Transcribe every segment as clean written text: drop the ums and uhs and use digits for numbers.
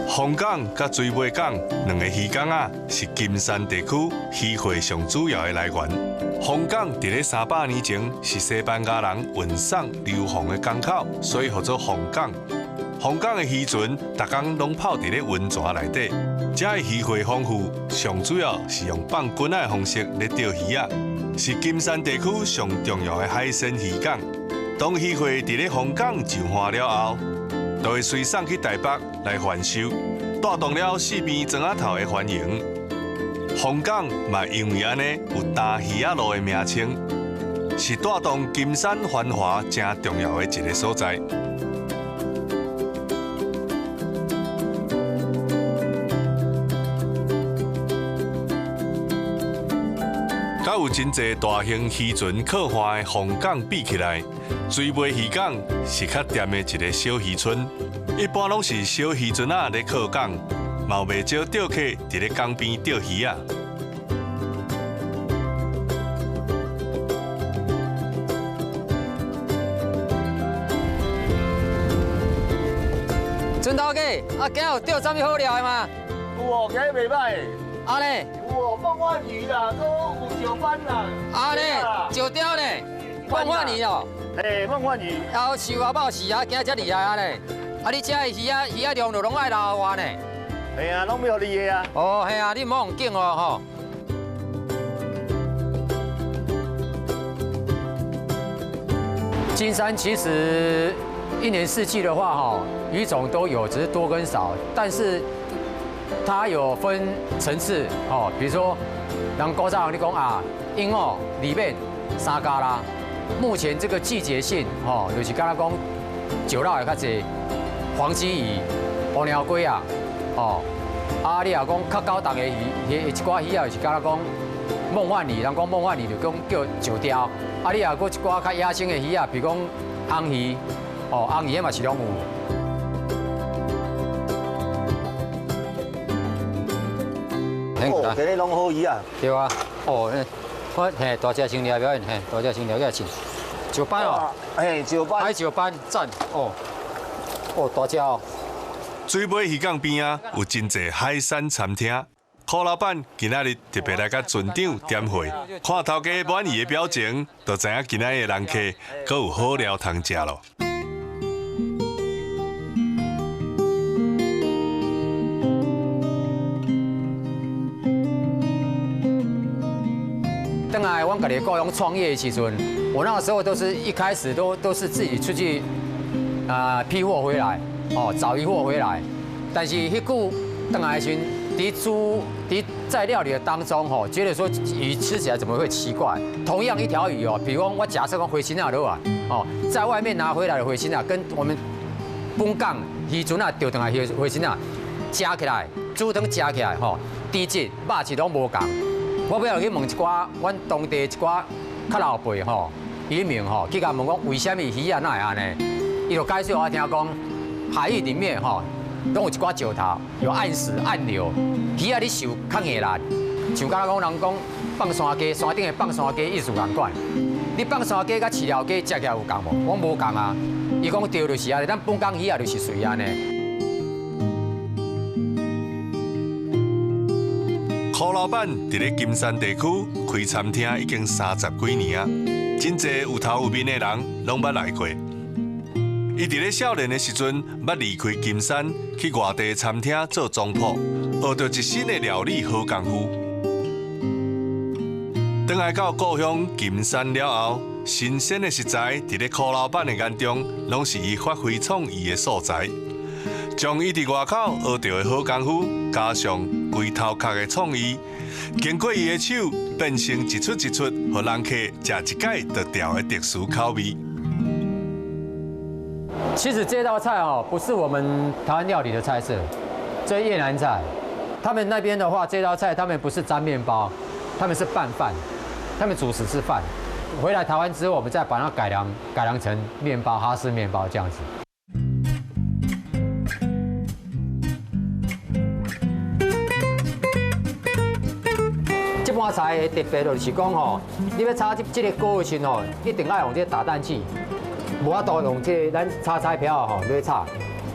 凤港甲水尾港两个渔港啊，是金山地区渔获上主要的来源。凤港伫咧300年前是西班牙人运送硫磺的港口，所以叫做凤港。凤港的渔船，逐工拢泡伫咧温泉内底。这的渔获丰富，上主要是用放滚仔的方式咧钓鱼啊，是金山地区上重要的海鲜渔港。当渔获伫咧凤港就化了后，就会随送去台北来贩售，带动了四边庄仔头的繁荣。凤港嘛因为安尼有大鱼仔路的名称，是带动金山繁华正重要的一个所在。甲有真侪大型渔船靠岸的凤港比起来，水尾渔港是较恬的一个小渔村。一般拢是小渔船仔咧靠港，嘛有袂少钓客伫咧港边钓鱼啊。船头家，今日有钓啥物好料的吗？有哦，今日袂歹。啊咧，有哦，凤凰鱼啦，都有石斑啦。啊咧，石雕咧，凤凰鱼哦。嘿，凤凰鱼。还有树啊、鲍鱼啊，今日遮厉害啊咧。啊，你遮的鱼啊量就拢爱老活呢。嘿啊，拢要你的啊。哦，系啊，你唔好用紧哦吼。金山其实一年四季的话，哈，鱼种都有，只是多跟少。但是它有分层次，哦，比如说，人古早你讲啊，鹦鹉里面三家啦。目前这个季节性，哦，就是刚刚讲酒肉的较济，黄鲫鱼、乌鸟龟啊，哦，啊，你若讲较高档的鱼，一寡鱼啊，就是刚刚讲梦幻鱼，人讲梦幻鱼就讲叫石雕。啊，你若搁一寡较野生的鱼啊，比如讲红鱼，哦，红鱼嘛是拢有。哦，今日拢好鱼啊。对啊，哦，我嘿大只青条表演，嘿大只青条个钱，石斑哦，嘿石斑，海石斑赞哦，哦大只哦。水尾渔港边啊，有真侪海产餐厅。柯老板今仔日特别来甲船长点会，看头家满意的表情，就知影今仔日的人客阁有好料通食咯。等来我家己高雄创业的时阵，我那个时候都是一开始都是自己出去批货回来，哦找鱼货回来，但是迄句等来时，在料理的当中吼，觉得说鱼吃起来怎么会奇怪？同样一条鱼哦，比如我假设讲回新啊，对吧？哦，在外面拿回来的回新啊，跟我们本港渔船啊钓上来回新啊，加起来，煮汤加起来吼，低质、肉质拢无共。我不要去问一寡阮当地一寡较老辈吼渔民吼，去甲问讲为什么鱼啊那会安尼？伊就解释我听讲，海域里面吼。拢有一寡石头，有暗石、暗流，鱼啊，你受较硬力，像刚刚讲人讲放山鸡，山顶的放山鸡意思共款。你放山鸡甲饲料鸡食起来有共无？我无共啊。伊讲钓就是安尼，咱本港鱼啊就是随安尼。柯老板伫咧金山地区开餐厅已经30几年啊，真侪有头有面的人拢捌来过。伊伫咧少年的时阵，捌离开金山，去外地餐厅做总铺，学到一身的料理好功夫。转来到故乡金山了后，新鲜的食材伫咧柯老板的眼中，拢是伊发挥创意的素材。将伊伫外口学到的好功夫，加上规头壳的创意，经过伊的手，变成一出一出，互人客食一解就调的特殊口味。其实这道菜哦，不是我们台湾料理的菜色，这越南菜。他们那边的话，这道菜他们不是沾面包，他们是拌饭，他们主食是饭。回来台湾之后，我们再把它改良成面包，哈式面包这样子。这盘菜的特别就是讲吼，你要炒这个锅的时候，一定要用这个打蛋器。无法度用这个咱炒菜瓢吼来炒，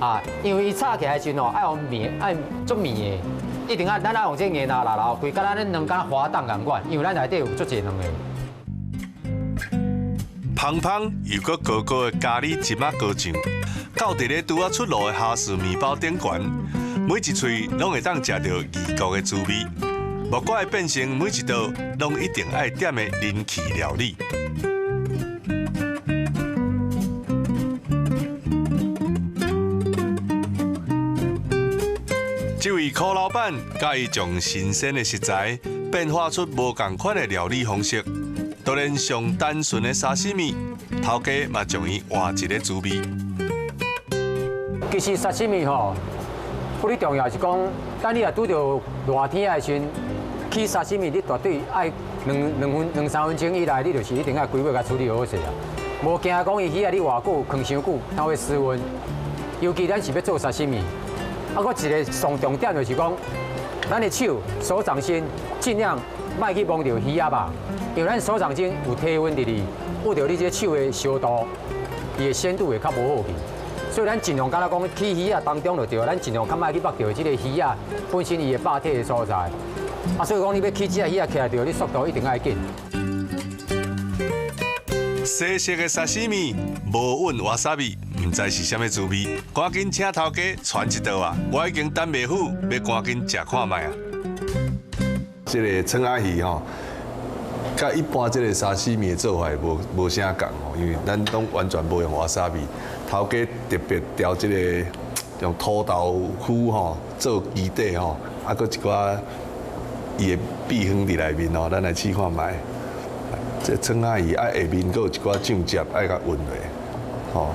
啊，因为伊炒起来时吼爱用面，爱足面的，一定咱爱用这硬拉开，甲咱两间滑档共款，因为咱内底有足侪两个。芳芳又搁高高的咖喱芝麻膏酱，到伫咧拄啊出炉的哈士面包顶悬，每一喙拢会当食到异国的滋味。莫怪会变成每一道拢一定爱点的人气料理。这位柯老板介意将新鲜的食材变化出无同款的料理方式。当然，上单纯的沙西米，头家嘛将伊换一个滋味。其实沙西米吼，不哩重要是讲，等你若拄到热天的时阵，起沙西米你绝对爱两三分钟以内，你就是一定要规划甲处理好势啊。无惊讲伊鱼啊，你偌久放伤久，它会失温。尤其咱是要做沙西米，啊，搁一个上重点就是讲，咱的手掌心尽量莫去摸到鱼啊吧。因为咱手掌间有体温伫哩，握到你这手的烧度，伊的鲜度会较无好去。所以咱尽量敢若讲起鱼啊当中就对，咱尽量较莫去剥掉这个鱼啊本身伊的霸体的所在。啊，所以讲你要起这鱼啊起来着，你速度一定要紧。西式的沙西米无稳瓦萨米，唔知是啥物滋味，赶紧请头家传一道啊！我已经等袂赴，要赶紧食看卖啊！这个葱仔鱼吼。甲一般这个沙西米的做法无啥共吼，因为咱拢完全无用瓦萨比，头家特别调这个用土豆腐吼做基底吼，啊，搁一寡伊的秘方伫内面吼，咱来试看卖。这葱仔鱼爱下面搁有一寡酱汁爱甲混落，吼。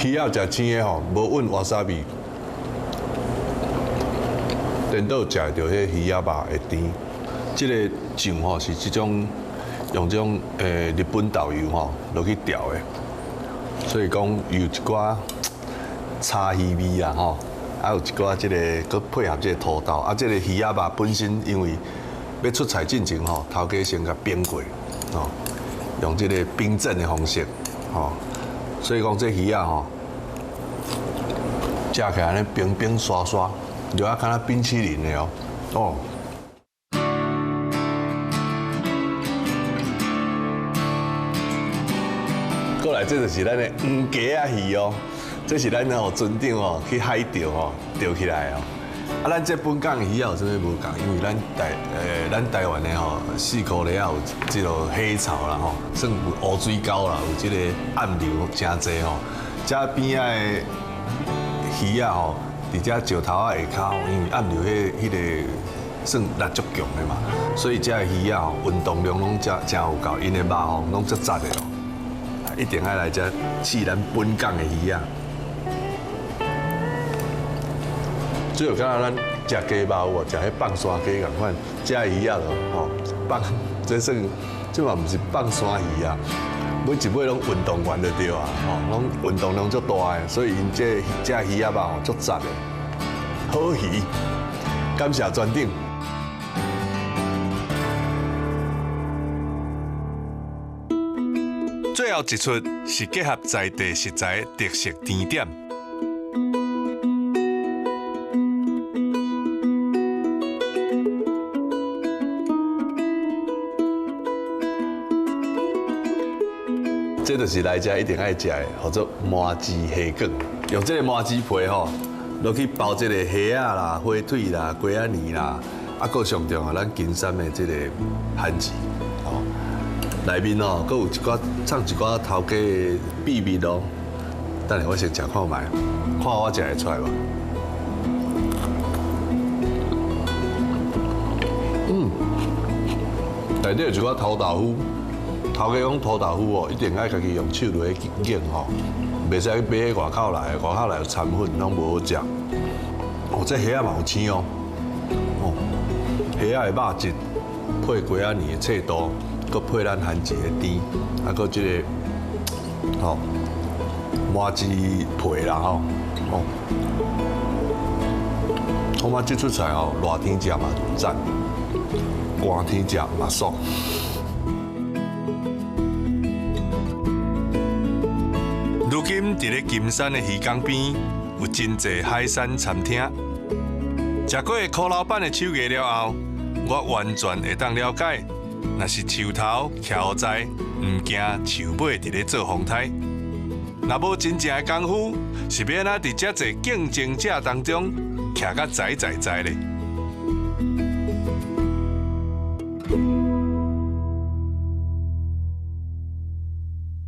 鱼仔食青的吼，无混瓦萨比。颠倒食到迄鱼仔肉的甜，这个酱吼是这种用这种日本豆油吼落去调的，所以讲有一寡茶鱼味啦吼，还有一寡这个佮配合这个土豆，啊，这个鱼仔肉本身因为要出菜进前吼，头家先甲冰过，吼，用这个冰镇的方式，吼，所以讲这鱼仔吼食起来呢冰冰刷刷。就要看它冰淇淋的哦，过来这就是咱的黄鸡啊鱼哦，这是咱吼船长哦去海钓哦钓起来哦。啊，咱这本港鱼有啥物无共？因为咱台湾的吼四股里啊有这个黑潮啦吼，算有乌水沟啦，有这个暗流真济吼，这边仔的鱼啊吼。伫遮石头啊下骹，因为暗流迄个算力足强的嘛，所以遮鱼啊运动量拢真有够，因的肉吼拢足扎的哦，一定爱来遮试咱本港的鱼啊。最后敢若咱食鸡肉哦，食迄放山鸡共款，遮鱼啊吼放，这算这嘛毋是放山鱼啊。每一尾拢运动员就对啊，吼，拢运动量足大的，所以因这鱼仔肉吼足赞的，好鱼，感谢船长。最后一出是结合在地食材特色甜点。这就是来遮一定爱食的，叫做麻糍虾卷。用这个麻糍皮吼，落去包这个虾啊啦、火腿啦、鸡仔年啦，啊，搁上重啊，咱金山的这个番薯，哦，内面哦，搁有一寡藏一寡头家的秘密哦。等下我先食看卖，看我食会出来无？内底有一寡土豆腐。头家讲土豆腐哦，一定爱家己用手落去拣吼，袂使买喺外口来，外口来有掺粉，拢无好食。哦，这虾仔嘛有青哦，哦，虾仔的肉质配鸡仔年的脆度，佮配咱番薯的甜，啊，佮这个吼麻糍皮啦吼，哦，我感觉这出菜吼，热天食嘛赞，寒天食嘛爽。今伫咧金山的鱼缸边，有真侪海产餐厅。食过柯老板的手艺了后，我完全会当了解，若是树头徛在，唔惊树尾伫咧做风台。若无真正的功夫，是要安怎伫遮侪竞争者当中徛甲在咧？